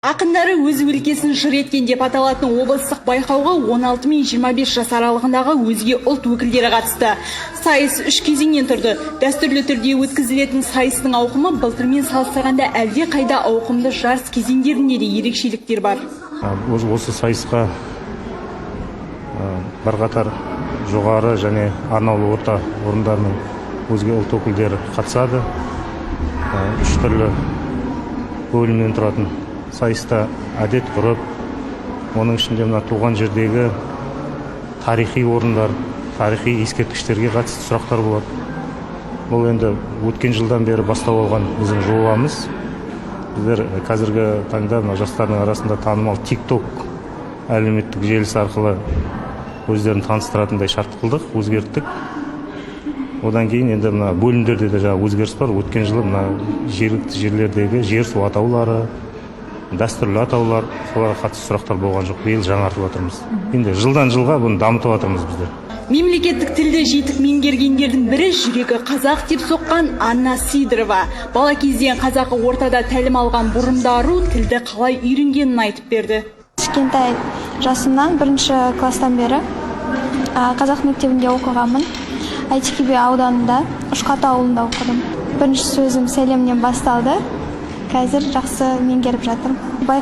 Ақындары өз өлкесін жыр еткен деп аталатын облыстық байқауға 16 мен 25 жас аралығындағы өзге ұлт өкілдері қатысты. Сайыс 3 кезеңнен тұрды. Дәстүрлі түрде өткізілетін сайыстың ауқымы былтырмен салыстырғанда әлде қайда ауқымды жарыс кезеңдерінде де ерекшеліктер бар. Осы сайысқа бірқатар жоғары және арнаулы орта орындарының өзге ұлт өкілдері қатысады. 3 түрлі бөлімнен тұратын сайыста әдет ғұрып, оның ішінде мына туған жердегі тарихи орындар, тарихи ескерткіштерге қатысты сұрақтар болады. Бұл енді өткен жылдан бері бастау алған біздің жобамыз. Біздер қазіргі таңда жастардың арасында танымал TikTok әлеуметтік желісі арқылы өздерін таныстыратындай шарт қылдық, өзгерттік. Одан кейін енді мына бөлімдерде де өзгеріс бар. Өткен жылы мына жергілікті жерлердегі жер су атаулары, дәстүрлі атаулар, соларға қатысты сұрақтар болған жоқ. Биыл жаңартып отырмыз. Енді жылдан жылға бұны дамытып отырмыз біздер. Мемлекеттік тілді жетік меңгергендердің бірі жүрегі қазақ деп соққан Анна Сидорова. Бала кезден қазақы ортада тәлім алған бұрындары тілді қалай үйренгенін айтып берді. Кішкентай жасымнан 1-ші класстан бері қазақ мектебінде оқығанмын. Әйтеке би ауданында Ұшқат ауылында оқыдым. Бірінші сөзім сәлемнен басталды. Қазір жақсы меңгеріп жатырмын.